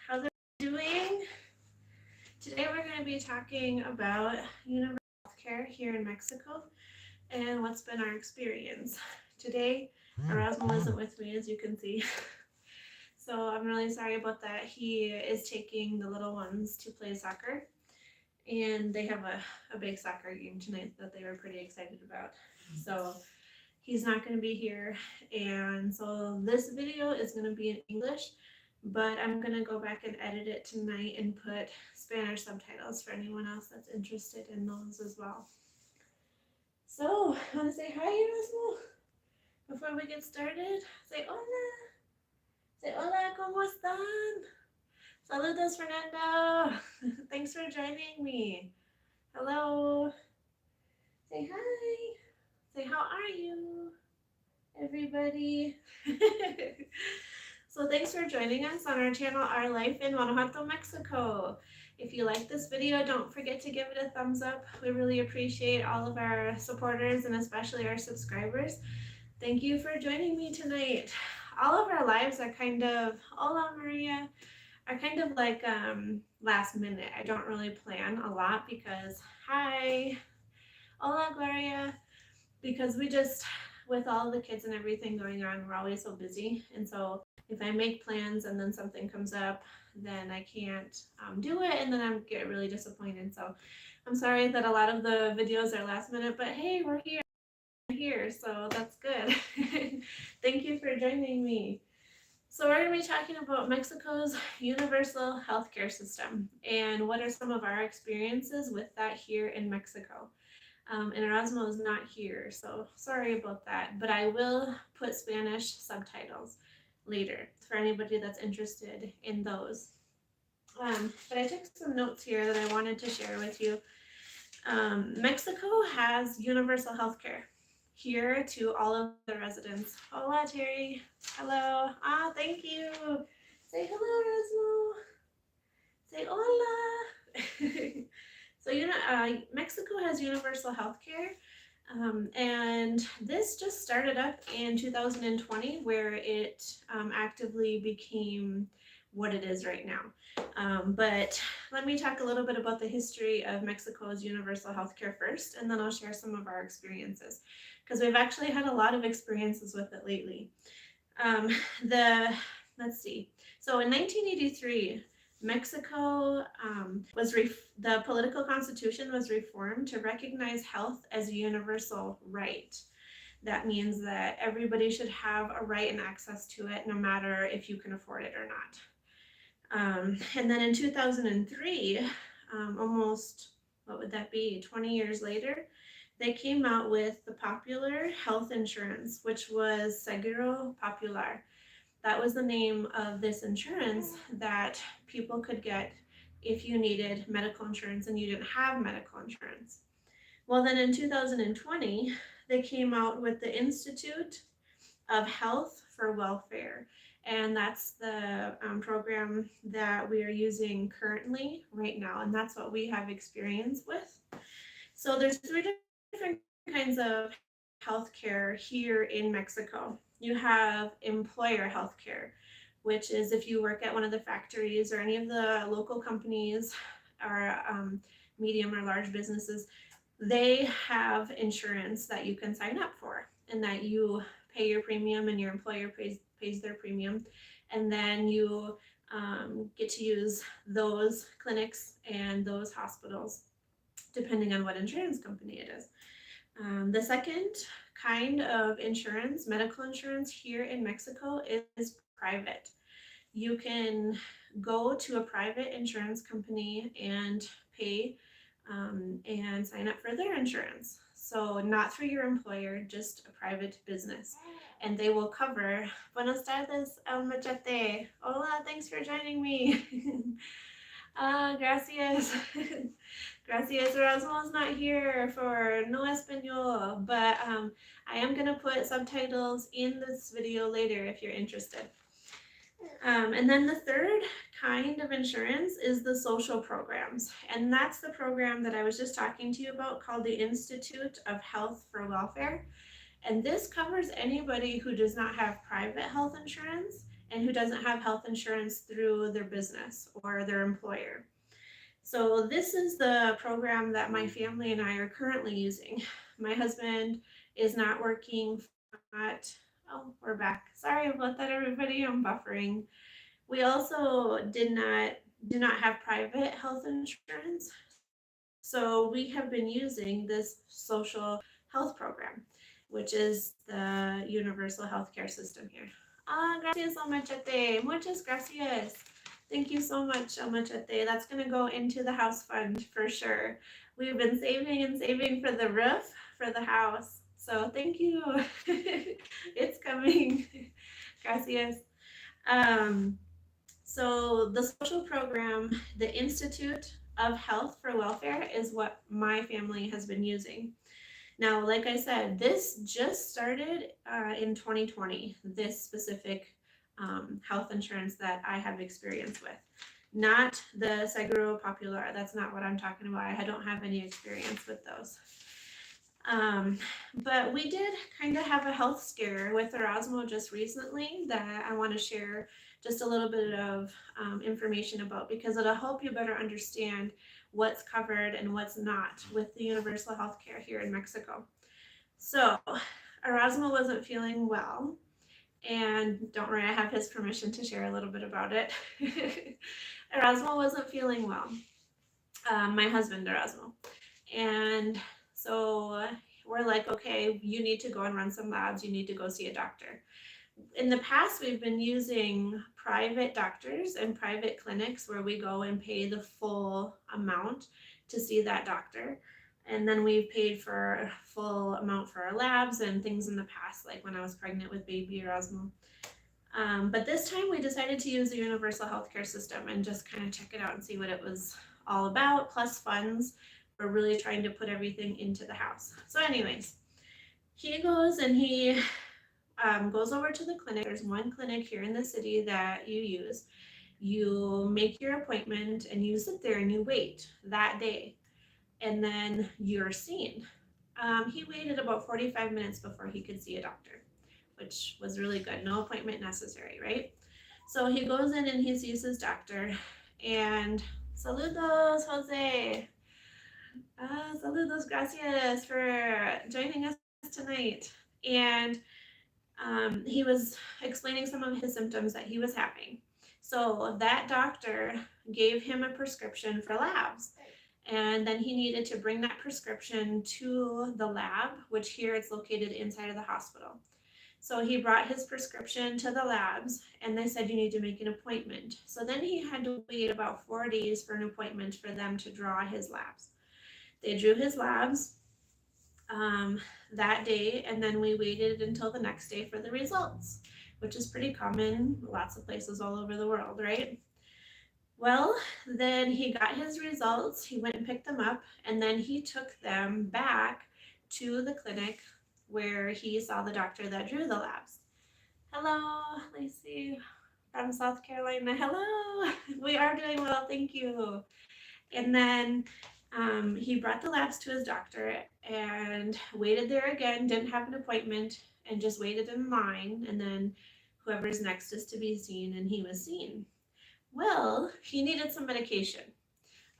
How's it doing? Today we're going to be talking about universal healthcare here in Mexico and what's been our experience. Today, Erasmo isn't with me, as you can see. So I'm really sorry about that. He is taking the little ones to play soccer, and they have a big soccer game tonight that they were pretty excited about. So he's not going to be here, and so this video is going to be in English, but I'm going to go back and edit it tonight and put Spanish subtitles for anyone else that's interested in those as well. So, I want to say hi, Erasmo, before we get started. Say hola. Say hola, ¿cómo están? Saludos, Fernando. Thanks for joining me. Hello. Say hi. Say, how are you, everybody? So thanks for joining us on our channel, Our Life in Guanajuato, Mexico. If you like this video, don't forget to give it a thumbs up. We really appreciate all of our supporters and especially our subscribers. Thank you for joining me tonight. All of our lives are kind of, hola Maria, are kind of like last minute. I don't really plan a lot because, hi, hola Gloria, because we just, with all the kids and everything going on, we're always so busy. And so if I make plans and then something comes up, then I can't do it, and then I get really disappointed. So I'm sorry that a lot of the videos are last minute, but hey, we're here, so that's good. Thank you for joining me. So we're going to be talking about Mexico's universal healthcare system and what are some of our experiences with that here in Mexico. And Erasmo is not here, so sorry about that, but I will put Spanish subtitles later for anybody that's interested in those. But I took some notes here that I wanted to share with you. Mexico has universal health care here to all of the residents. Hola, Terry. Hello. Thank you. Say hello, Erasmo. Say hola. So, Mexico has universal health care. And this just started up in 2020, where it actively became what it is right now. But let me talk a little bit about the history of Mexico's universal healthcare first, and then I'll share some of our experiences, because we've actually had a lot of experiences with it lately. Let's see. So in 1983, Mexico the political constitution was reformed to recognize health as a universal right. That means that everybody should have a right and access to it, no matter if you can afford it or not. And then in 2003, almost, what would that be, 20 years later, they came out with the popular health insurance, which was Seguro Popular. That was the name of this insurance that people could get if you needed medical insurance and you didn't have medical insurance. Well, then in 2020, they came out with the Institute of Health for Welfare. And that's the program that we are using currently right now. And that's what we have experience with. So there's three different kinds of healthcare here in Mexico. You have employer healthcare, which is if you work at one of the factories or any of the local companies or medium or large businesses, they have insurance that you can sign up for, and that you pay your premium and your employer pays their premium, and then you get to use those clinics and those hospitals depending on what insurance company it is. The second kind of insurance, medical insurance here in Mexico, is private. You can go to a private insurance company and pay and sign up for their insurance. So not through your employer, just a private business. And they will cover. Buenas tardes, El Machete. Hola, thanks for joining me. Gracias. Gracias. Erasmo's not here for no español, but I am going to put subtitles in this video later if you're interested. And then the third kind of insurance is the social programs. And that's the program that I was just talking to you about, called the Institute of Health for Welfare. And this covers anybody who does not have private health insurance and who doesn't have health insurance through their business or their employer. So this is the program that my family and I are currently using. My husband is not working at, oh, we're back. Sorry about that, everybody. I'm buffering. We also do not have private health insurance. So we have been using this social health program, which is the universal healthcare system here. Ah, gracias, Almachete. Muchas gracias. Thank you so much, Almachete. That's going to go into the house fund for sure. We've been saving and saving for the roof for the house. So thank you. It's coming. Gracias. Um, so the social program, the Institute of Health for Welfare, is what my family has been using. Now, like I said, this just started in 2020, this specific health insurance that I have experience with. Not the Seguro Popular, that's not what I'm talking about. I don't have any experience with those. But we did kind of have a health scare with Erasmo just recently that I want to share just a little bit of information about, because it'll help you better understand what's covered and what's not with the universal health care here in Mexico. So Erasmo wasn't feeling well, and don't worry, I have his permission to share a little bit about it. Erasmo wasn't feeling well, my husband Erasmo. And so we're like, okay, you need to go and run some labs. You need to go see a doctor. In the past, we've been using private doctors and private clinics where we go and pay the full amount to see that doctor. And then we've paid for full amount for our labs and things in the past, like when I was pregnant with baby Erasmo. But this time we decided to use the universal healthcare system and just kind of check it out and see what it was all about, plus funds. We're really trying to put everything into the house. So anyways, he goes and he goes over to the clinic. There's one clinic here in the city that you use. You make your appointment and you sit there and you wait that day, and then you're seen. He waited about 45 minutes before he could see a doctor, which was really good. No appointment necessary, right? So he goes in and he sees his doctor, and saludos, Jose. Saludos, gracias for joining us tonight. And he was explaining some of his symptoms that he was having. So that doctor gave him a prescription for labs. And then he needed to bring that prescription to the lab, which here it's located inside of the hospital. So he brought his prescription to the labs, and they said you need to make an appointment. So then he had to wait about 4 days for an appointment for them to draw his labs. They drew his labs that day, and then we waited until the next day for the results, which is pretty common, lots of places all over the world, right? Well, then he got his results, he went and picked them up, and then he took them back to the clinic where he saw the doctor that drew the labs. Hello, Lacey from South Carolina. Hello, we are doing well, thank you. And then he brought the labs to his doctor and waited there again, didn't have an appointment, and just waited in line. And then whoever's next is to be seen, and he was seen. Well, he needed some medication.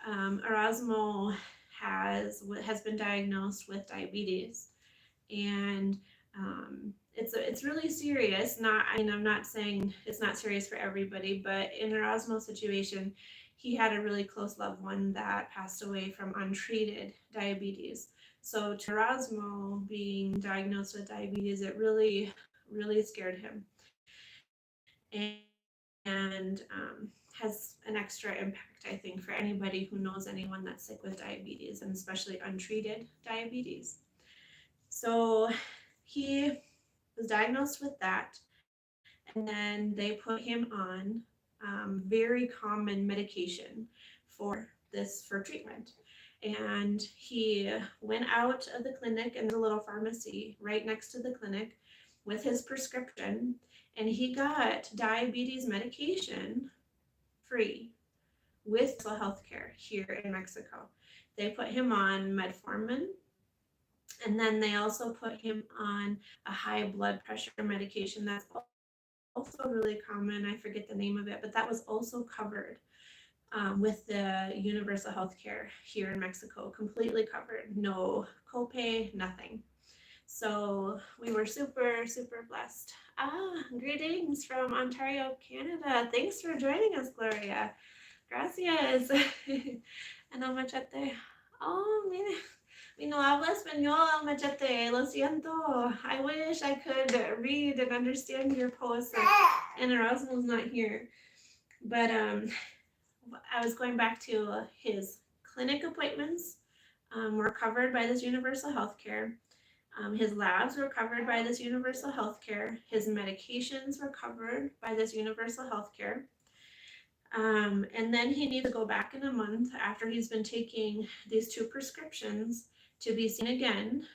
Erasmo has been diagnosed with diabetes, and it's really serious. I'm not saying it's not serious for everybody, but in Erasmo's situation, he had a really close loved one that passed away from untreated diabetes. So to Erasmo being diagnosed with diabetes, it really, really scared him, and has an extra impact, I think, for anybody who knows anyone that's sick with diabetes, and especially untreated diabetes. So he was diagnosed with that, and then they put him on very common medication for treatment. And he went out of the clinic, and there's a little pharmacy right next to the clinic with his prescription, and he got diabetes medication free with health care here in Mexico. They put him on metformin, and then they also put him on a high blood pressure medication that's also really common. I forget the name of it, but that was also covered with the universal health care here in Mexico, completely covered, no copay, nothing. So we were super, super blessed. Greetings from Ontario, Canada. Thanks for joining us, Gloria. Gracias. Ano machete? Oh, mire. Mi no habla español, machete. Lo siento. I wish I could read and understand your posts, and Erasmo's not here. But I was going back to his clinic appointments were covered by this universal health care. His labs were covered by this universal health care. His medications were covered by this universal health care. And then he needs to go back in a month after he's been taking these 2 prescriptions to be seen again,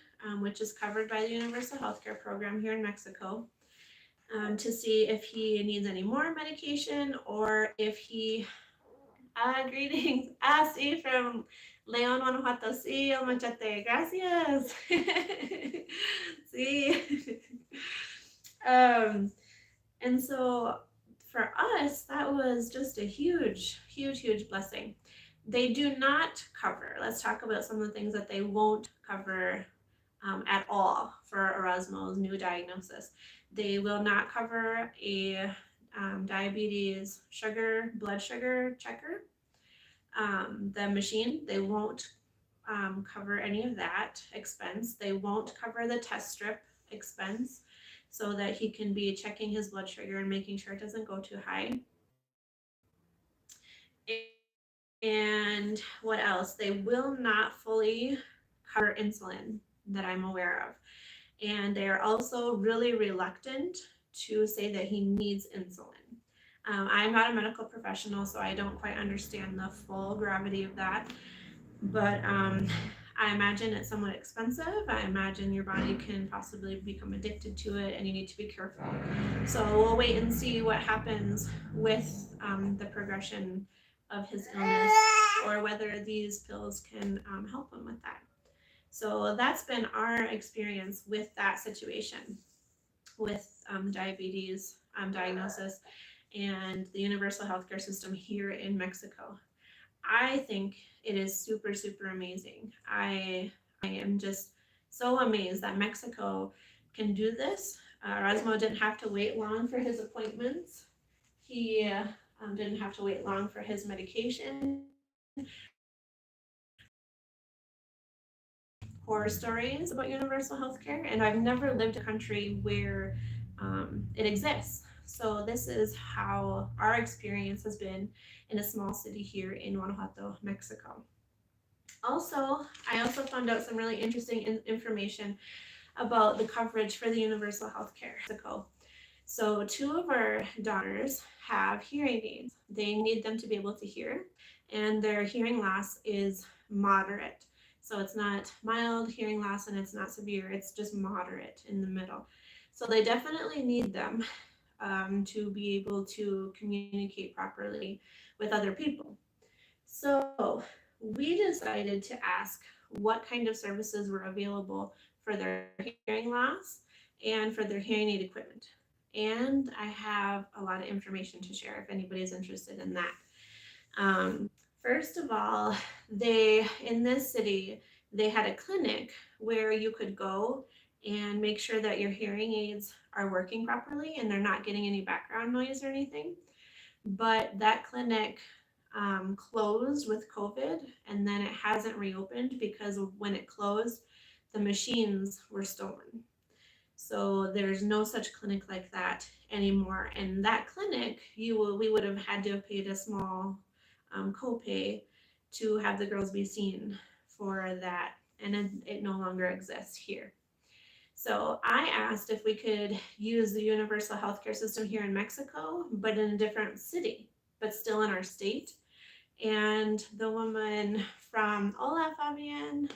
which is covered by the universal health care program here in Mexico, to see if he needs any more medication or if he greetings. Sí, from León, Guanajuato. Sí, el machete. Gracias. Sí. And so for us, that was just a huge, huge, huge blessing. They do not cover, let's talk about some of the things that they won't cover at all for Erasmo's new diagnosis. They will not cover a diabetes blood sugar checker. The machine, they won't cover any of that expense. They won't cover the test strip expense so that he can be checking his blood sugar and making sure it doesn't go too high. And what else? They will not fully cover insulin that I'm aware of. And they are also really reluctant to say that he needs insulin. I'm not a medical professional, so I don't quite understand the full gravity of that. But I imagine it's somewhat expensive. I imagine your body can possibly become addicted to it and you need to be careful. So we'll wait and see what happens with the progression of his illness or whether these pills can help him with that. So that's been our experience with that situation with diabetes diagnosis and the universal healthcare system here in Mexico. I think it is super, super amazing. I am just so amazed that Mexico can do this. Erasmo didn't have to wait long for his appointments. He didn't have to wait long for his medication. Horror stories about universal health care, and I've never lived in a country where it exists. So this is how our experience has been in a small city here in Guanajuato, Mexico. Also, I also found out some really interesting information about the coverage for the universal health care in Mexico. So 2 of our daughters have hearing aids. They need them to be able to hear, and their hearing loss is moderate. So it's not mild hearing loss and it's not severe, it's just moderate in the middle. So they definitely need them to be able to communicate properly with other people. So we decided to ask what kind of services were available for their hearing loss and for their hearing aid equipment. And I have a lot of information to share if anybody's interested in that. First of all, in this city, they had a clinic where you could go and make sure that your hearing aids are working properly and they're not getting any background noise or anything. But that clinic closed with COVID, and then it hasn't reopened because when it closed, the machines were stolen. So there's no such clinic like that anymore. And that clinic, we would have had to have paid a small copay to have the girls be seen for that, and it no longer exists here. So I asked if we could use the universal healthcare system here in Mexico, but in a different city, but still in our state. And the woman from Hola Fabian,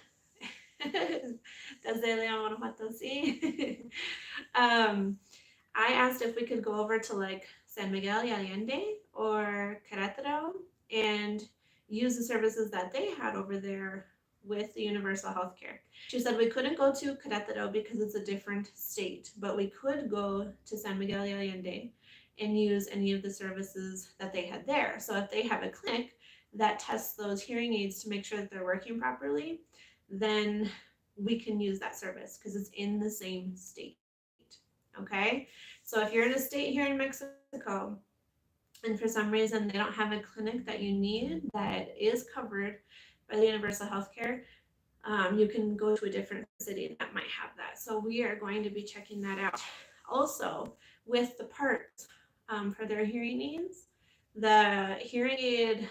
desde León, Guanajuato, sí. I asked if we could go over to like San Miguel y Allende or Querétaro and use the services that they had over there with the universal health care. She said we couldn't go to Querétaro because it's a different state, but we could go to San Miguel de Allende and use any of the services that they had there. So if they have a clinic that tests those hearing aids to make sure that they're working properly, then we can use that service because it's in the same state. Okay? So if you're in a state here in Mexico and for some reason they don't have a clinic that you need that is covered by the universal health care, you can go to a different city that might have that. So we are going to be checking that out. Also, with the parts for their hearing aids, the hearing aid,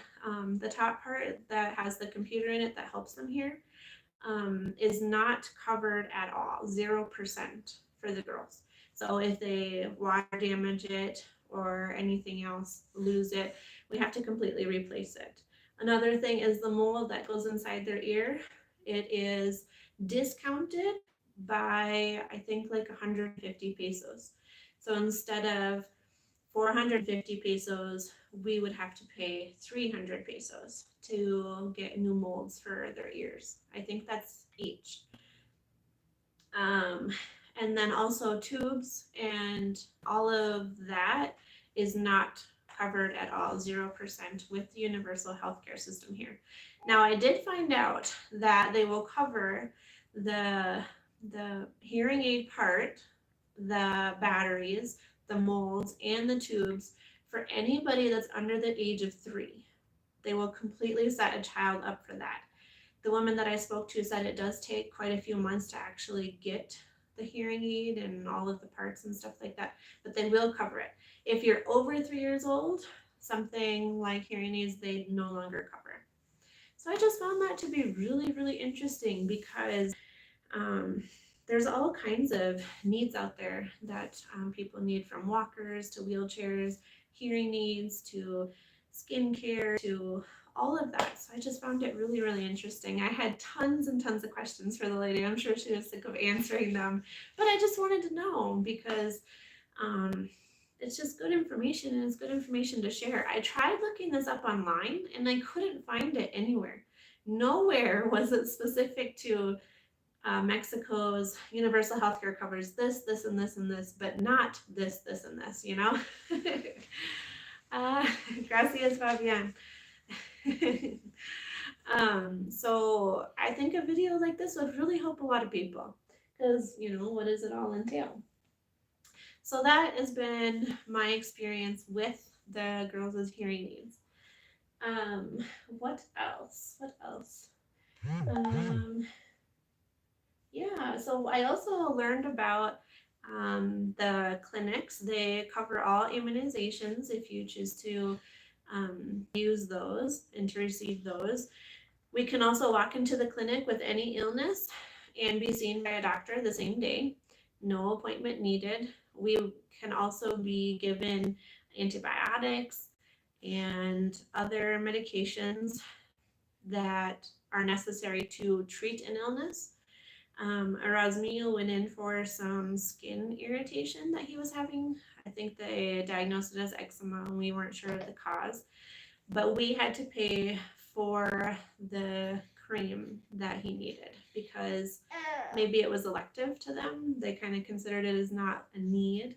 the top part that has the computer in it that helps them hear, is not covered at all, 0% for the girls. So if they water damage it or anything else, lose it, we have to completely replace it. Another thing is the mold that goes inside their ear. It is discounted by, I think, like 150 pesos. So instead of 450 pesos, we would have to pay 300 pesos to get new molds for their ears. I think that's each. Um, and then also tubes and all of that is not covered at all, 0% with the universal healthcare system here. Now I did find out that they will cover the hearing aid part, the batteries, the molds, and the tubes for anybody that's under the age of 3. They will completely set a child up for that. The woman that I spoke to said it does take quite a few months to actually get the hearing aid and all of the parts and stuff like that, but they will cover it. If you're over 3 years old, something like hearing aids, they no longer cover. So I just found that to be really, really interesting because there's all kinds of needs out there that people need, from walkers to wheelchairs, hearing aids to skincare to all of that. So I just found it really, really interesting. I had tons and tons of questions for the lady. I'm sure she was sick of answering them, but I just wanted to know because it's just good information and it's good information to share. I tried looking this up online and I couldn't find it anywhere. Nowhere was it specific to Mexico's universal healthcare covers this, this, and this, and this, but not this, this, and this, you know? Gracias, Fabian. So I think a video like this would really help a lot of people because, you know, what does it all entail? So that has been my experience with the girls' hearing aids. What else? What else? Yeah, so I also learned about the clinics. They cover all immunizations if you choose to use those and to receive those. We can also walk into the clinic with any illness and be seen by a doctor the same day. No appointment needed. We can also be given antibiotics and other medications that are necessary to treat an illness. Erasmio went in for some skin irritation that he was having. I think they diagnosed it as eczema and we weren't sure of the cause. But we had to pay for the cream that he needed because maybe it was elective to them. They kind of considered it as not a need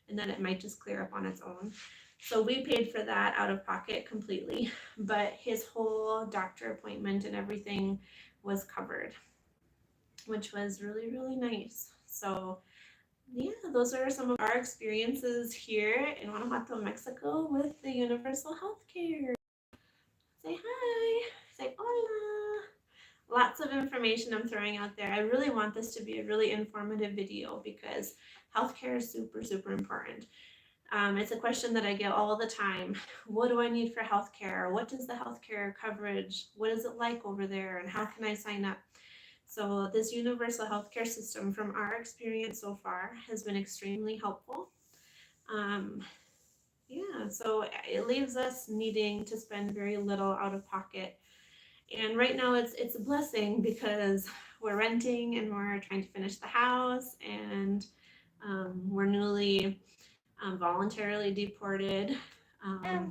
and that it might just clear up on its own. So we paid for that out of pocket completely, but his whole doctor appointment and everything was covered, which was really, really nice. So yeah, those are some of our experiences here in Guanajuato, Mexico with the universal healthcare. Say hi, say hola. Lots of information I'm throwing out there. I really want this to be a really informative video because healthcare is super, super important. It's a question that I get all the time. What do I need for healthcare? What does the healthcare coverage, what is it like over there? And how can I sign up? So this universal healthcare system, from our experience so far, has been extremely helpful. Yeah, so it leaves us needing to spend very little out of pocket. And right now it's a blessing because we're renting and we're trying to finish the house and we're newly voluntarily deported.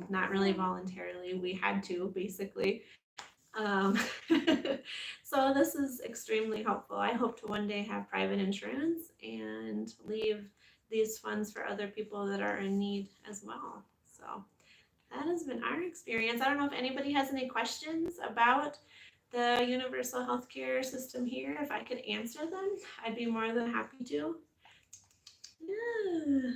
Not really voluntarily, we had to basically. Um, so this is extremely helpful. I hope to one day have private insurance and leave these funds for other people that are in need as well. So that has been our experience. I don't know if anybody has any questions about the universal healthcare system here. If I could answer them, I'd be more than happy to. Yeah.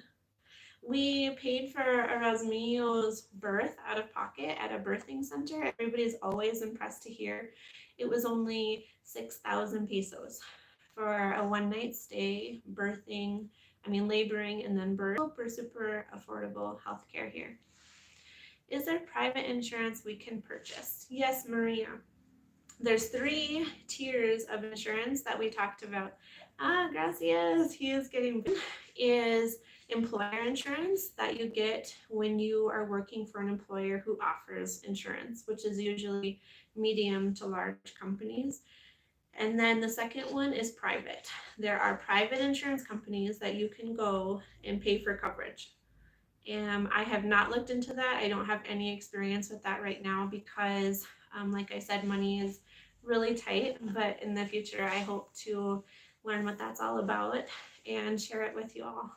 We paid for Erasmio's birth out of pocket at a birthing center. Everybody's always impressed to hear it was only 6,000 pesos for a one night stay, laboring, and then birth. Super, super affordable healthcare here. Is there private insurance we can purchase? Yes, Maria. There's 3 tiers of insurance that we talked about. Gracias. He is getting is employer insurance that you get when you are working for an employer who offers insurance, which is usually medium to large companies. And then the second one is private. There are private insurance companies that you can go and pay for coverage. And I have not looked into that. I don't have any experience with that right now because, like I said, money is really tight. But in the future, I hope to learn what that's all about and share it with you all.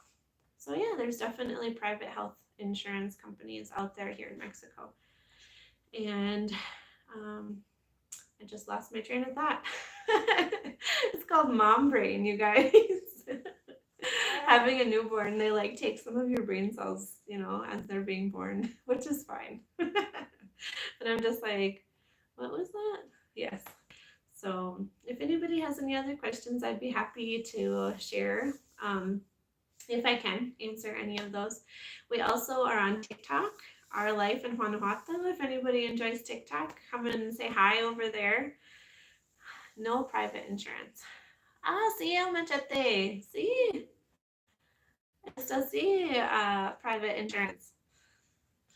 So, yeah, there's definitely private health insurance companies out there here in Mexico. And I just lost my train of thought. It's called mom brain, you guys. Having a newborn, they like take some of your brain cells, as they're being born, which is fine. But I'm just like, what was that? Yes. So if anybody has any other questions, I'd be happy to share. If I can answer any of those. We also are on TikTok, Our Life in Guanajuato. If anybody enjoys TikTok, come and say hi over there. No private insurance. Sí, machete. Sí. Esto sí, private insurance.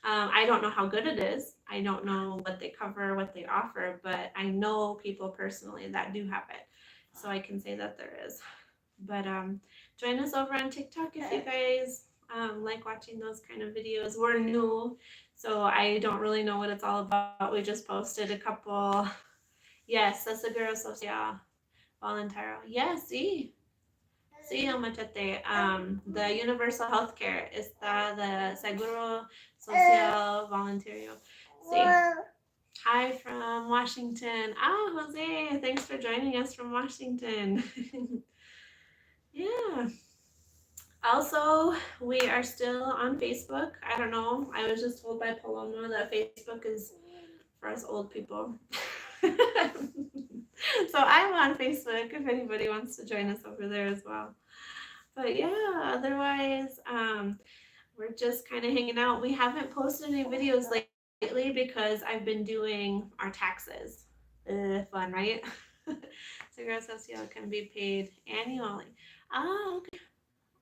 I don't know how good it is. I don't know what they cover, what they offer, but I know people personally that do have it. So I can say that there is. But join us over on TikTok if you guys like watching those kind of videos. We're new, so I don't really know what it's all about. We just posted a couple. Yes, that's a girl social volunteer. Yes, sí. Sí, Machete. The universal healthcare está the Seguro Social Voluntario. Sí. Hi from Washington. Jose, thanks for joining us from Washington. Yeah. Also, we are still on Facebook. I don't know. I was just told by Paloma that Facebook is for us old people. So I'm on Facebook if anybody wants to join us over there as well. But yeah, otherwise, we're just kind of hanging out. We haven't posted any videos lately because I've been doing our taxes. Fun, right? Seguro Social can be paid annually. Okay.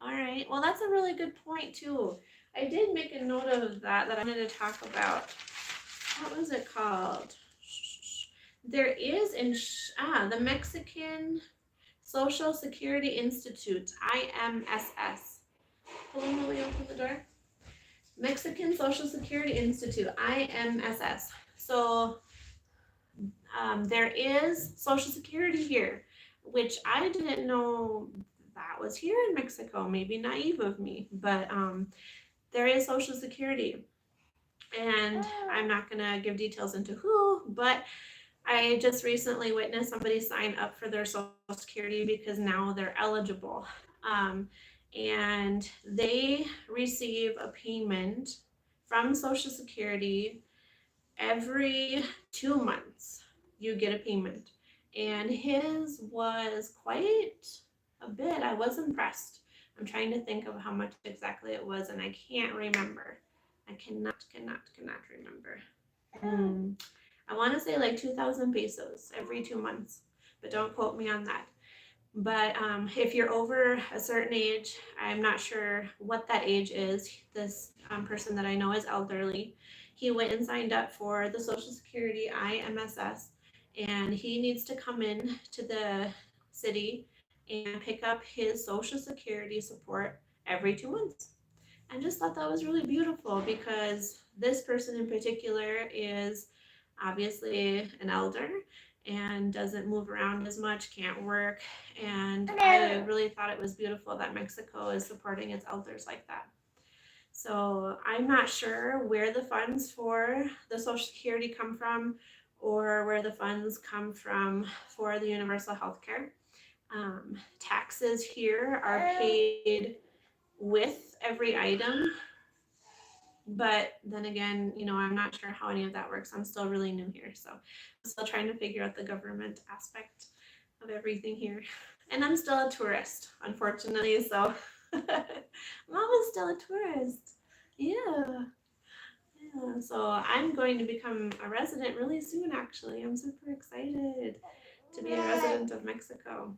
All right. Well, that's a really good point too. I did make a note of that I wanted to talk about. What was it called? There is the Mexican Social Security Institute, IMSS. Paloma, will you open the door? Mexican Social Security Institute, IMSS. So there is Social Security here, which I didn't know that was here in Mexico. Maybe naive of me, but there is Social Security. And I'm not going to give details into who, but I just recently witnessed somebody sign up for their Social Security because now they're eligible. And they receive a payment from Social Security every 2 months. You get a payment. And his was quite a bit. I was impressed. I'm trying to think of how much exactly it was, and I can't remember. I cannot remember. I want to say like 2,000 pesos every 2 months, but don't quote me on that. But if you're over a certain age, I'm not sure what that age is. This person that I know is elderly. He went and signed up for the Social Security IMSS, and he needs to come in to the city and pick up his Social Security support every 2 months. I just thought that was really beautiful because this person in particular is obviously an elder and doesn't move around as much, can't work. And I really thought it was beautiful that Mexico is supporting its elders like that. So I'm not sure where the funds for the Social Security come from or where the funds come from for the universal health care. Taxes here are paid with every item, but then again, I'm not sure how any of that works. I'm still really new here, so I'm still trying to figure out the government aspect of everything here. And I'm still a tourist, unfortunately, so Mom is still a tourist. Yeah. Yeah. So I'm going to become a resident really soon, actually. I'm super excited to be a resident of Mexico.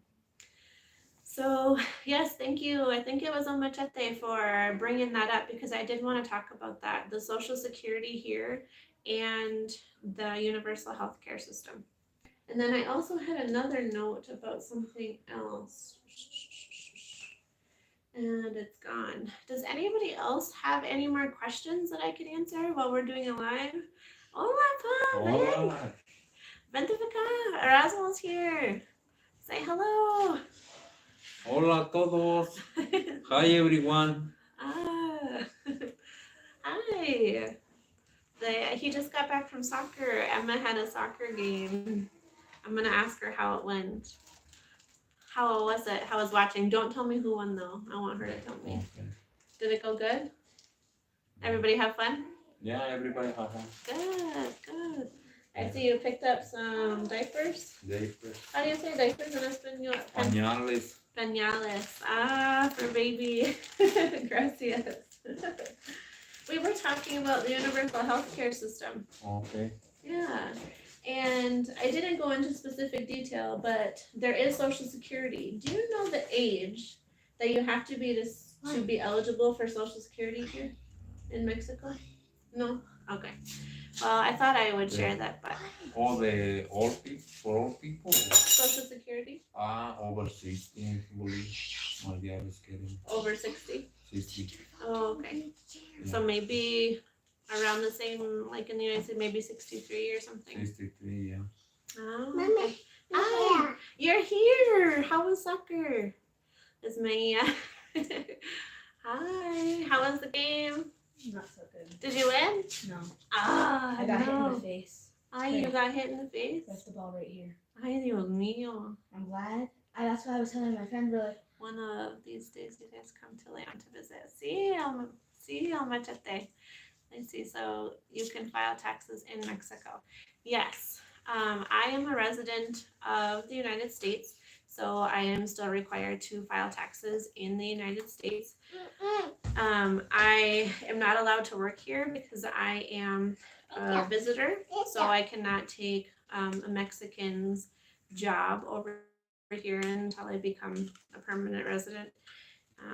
So yes, thank you. I think it was Omachete for bringing that up because I did want to talk about that, the Social Security here and the universal health care system. And then I also had another note about something else. And it's gone. Does anybody else have any more questions that I could answer while we're doing it live? Hola, Pa! Hola. Vente para acá. Erasmo's here. Say hello. Hola a todos. Hi everyone. Ah. Hi. He just got back from soccer. Emma had a soccer game. I'm gonna ask her how it went. How was it? How was watching? Don't tell me who won though. I want her to tell me. Okay. Did it go good? Everybody have fun? Yeah, everybody have fun. Good, good. I see you picked up some diapers. Diapers. How do you say diapers in Espanol? Pañales. Pañales. Ah, for baby. Gracias. We were talking about the universal health care system. Okay. Yeah. And I didn't go into specific detail, but there is Social Security. Do you know the age that you have to be to be eligible for Social Security here in Mexico? No? Okay. Well, I thought I would share that, but All the old people, for old people. Social Security? Over 60, I believe. Maria is getting Over 60? 60. Oh, okay. So maybe around the same, like in the United States, maybe 63 or something. 63, yeah. Oh, okay. Hi, you're here. How was soccer? It's Maya. Hi. How was the game? Not so good. Did you win? No. Ah, I got hit in no. the face. Ay, you got hit in the face? That's the ball right here. Ay, Dios mío. I'm glad. That's why I was telling my friend, really. One of these days, you guys come to Leon to visit. See, Machete. I see. So you can file taxes in Mexico. Yes. I am a resident of the United States, so I am still required to file taxes in the United States. I am not allowed to work here because I am a visitor, so I cannot take a Mexican's job over here until I become a permanent resident.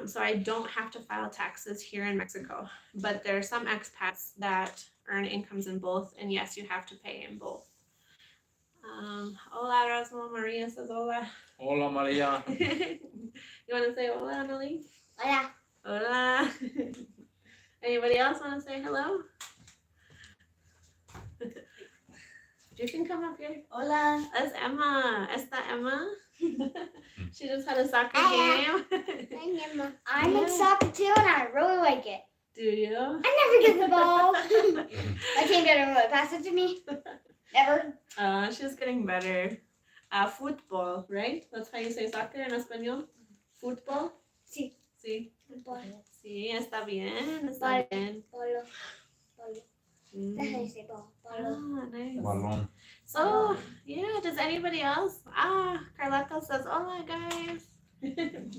So I don't have to file taxes here in Mexico, but there are some expats that earn incomes in both, and yes, you have to pay in both. Hola, Erasmo. Maria says hola. Hola, Maria. You want to say hola, Annalise? Hola. Hola. Anybody else want to say hello? You can come up here. Hola. That's Emma. Esta Emma. She just had a soccer Hiya. game. I'm in soccer too, and I really like it. Do you? I never get the ball. My team didn't really pass it to me. Never. She's getting better. Football, right? That's how you say soccer in español. Football. Sí. Sí. Football. Sí, está bien. Está bien. Polo. Polo. That's how you say ball. Polo. Nice. Balón. So, yeah, does anybody else? Carlota says, hola, guys.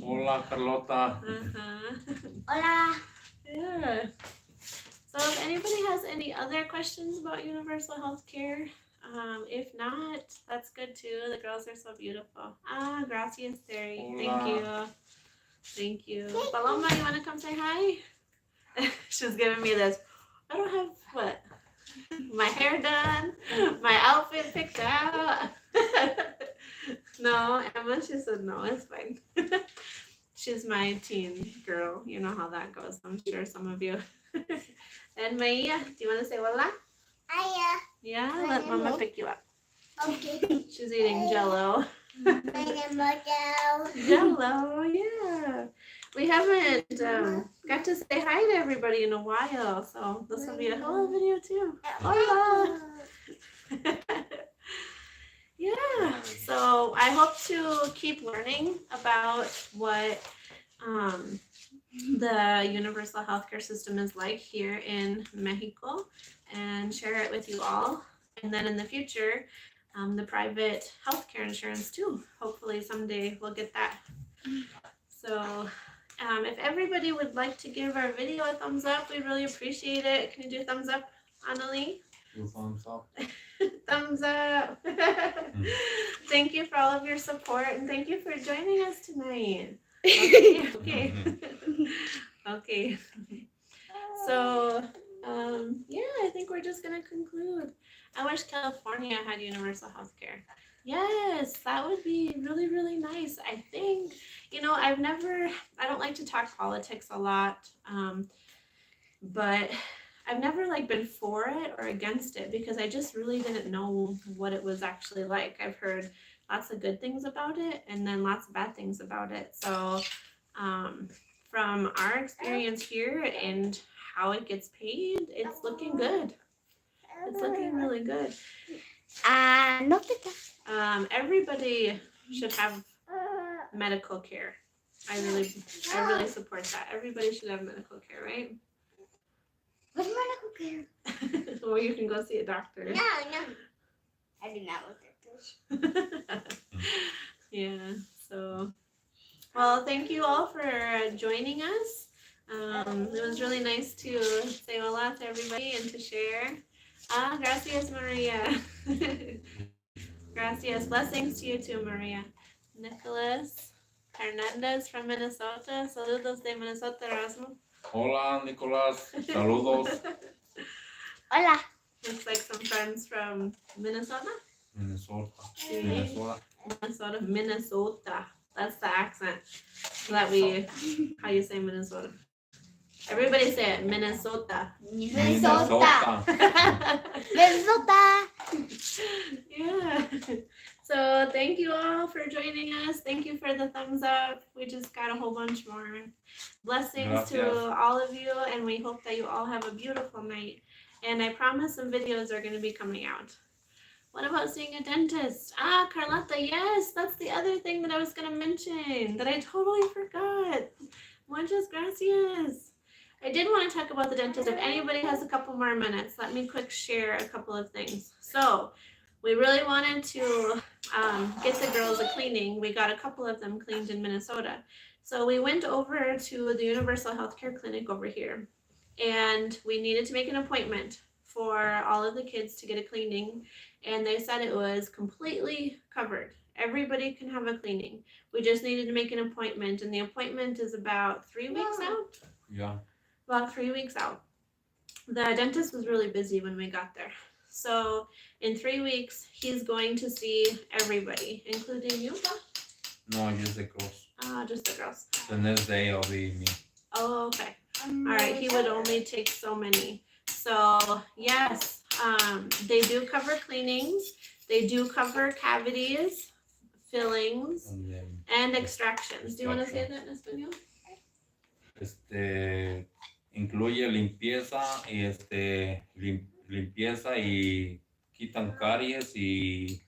Hola, Carlota. Hola. Yeah. So if anybody has any other questions about universal health care, if not, that's good too. The girls are so beautiful. Gracias, Terry. Thank you. Thank you. Paloma, you want to come say hi? She's giving me this. I don't have what? My hair done, my outfit picked out. No, Emma, she said no, it's fine. She's my teen girl. You know how that goes. I'm sure some of you. And Maya, do you want to say hola? Hiya. Yeah, let Mama pick you up. Okay. She's eating Jello. Jello, yeah. We haven't got to say hi to everybody in a while, so this will be a hello video too. Hola. Yeah, so I hope to keep learning about what the universal healthcare system is like here in Mexico and share it with you all. And then in the future, the private healthcare insurance too. Hopefully someday we'll get that. So if everybody would like to give our video a thumbs up, we really appreciate it. Can you do a thumbs up, Annalie? Two thumbs up. Thumbs up. Thank you for all of your support and thank you for joining us tonight. Okay. Okay. So, yeah, I think we're just going to conclude. I wish California had universal health care. Yes, that would be really, really nice. I think, I don't like to talk politics a lot, but I've never been for it or against it because I just really didn't know what it was actually like. I've heard lots of good things about it and then lots of bad things about it. So, from our experience here and how it gets paid, it's looking good. It's looking really good. Everybody should have medical care. I really support that. Everybody should have medical care, right? What's medical care? Or you can go see a doctor. No. I do not look at this. Yeah, so, well, thank you all for joining us. It was really nice to say hola to everybody and to share. Gracias, Maria. Gracias. Blessings to you too, Maria. Nicholas Hernandez from Minnesota. Saludos de Minnesota, Erasmo. Hola, Nicolás. Saludos. Hola. Looks like some friends from Minnesota. Minnesota. Minnesota. That's the accent. So that how you say Minnesota. Everybody say it, Minnesota. Minnesota. Yeah. So thank you all for joining us. Thank you for the thumbs up. We just got a whole bunch more. Blessings to all of you, and we hope that you all have a beautiful night. And I promise some videos are going to be coming out. What about seeing a dentist? Carlotta, yes, that's the other thing that I was going to mention that I totally forgot. Muchas gracias. I did want to talk about the dentist. If anybody has a couple more minutes, let me quick share a couple of things. So we really wanted to get the girls a cleaning. We got a couple of them cleaned in Minnesota. So we went over to the Universal Healthcare Clinic over here, and we needed to make an appointment for all of the kids to get a cleaning, and they said it was completely covered. Everybody can have a cleaning. We just needed to make an appointment, and the appointment is about 3 weeks out. Yeah. About 3 weeks out. The dentist was really busy when we got there. So in 3 weeks, he's going to see everybody, including you, Pa? No, just the girls. Just the girls. The next day I'll be me. Oh, okay. All right, he would only take so many. So yes, they do cover cleanings. They do cover cavities, fillings, and extractions. Do you want to say that in español? Incluye limpieza y limpieza y quitan caries y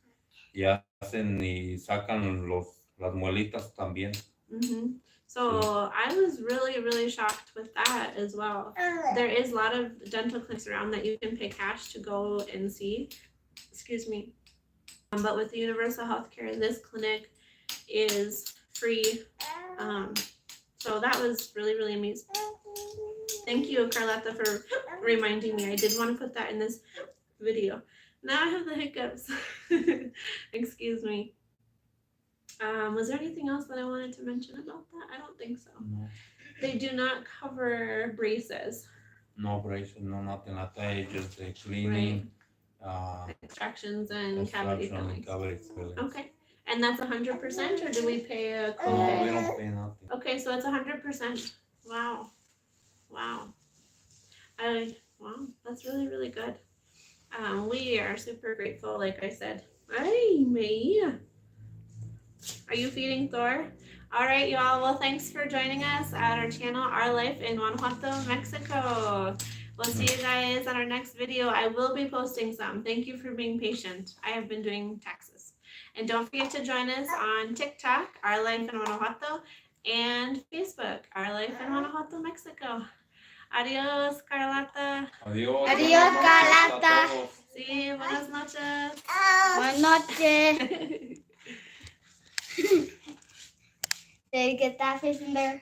hacen y sacan las muelitas también. Mm-hmm. So I was really, really shocked with that as well. There is a lot of dental clinics around that you can pay cash to go and see. Excuse me. But with the Universal Healthcare, this clinic is free. So that was really, really amazing. Thank you, Carlotta, for reminding me. I did want to put that in this video. Now I have the hiccups. Excuse me. Was there anything else that I wanted to mention about that? I don't think so. No. They do not cover braces. No braces, no nothing like that. Just the cleaning. Right. Extractions and cavity fillings. Fillings. Okay. And that's 100%, or do we pay a copay? No, we don't pay nothing. Okay, so it's 100%. Wow. Wow. Wow, that's really, really good. We are super grateful, like I said. Ay, Maya. Are you feeding Thor? All right, y'all. Well, thanks for joining us at our channel, Our Life in Guanajuato, Mexico. We'll see you guys on our next video. I will be posting some. Thank you for being patient. I have been doing taxes. And don't forget to join us on TikTok, Our Life in Guanajuato, and Facebook, Our Life in Guanajuato, Mexico. Adios, Carlota. Adiós. Adiós, Buenas noches a Carlota. todos. Sí, buenas noches. Buenas noches. Did you get that fish in there?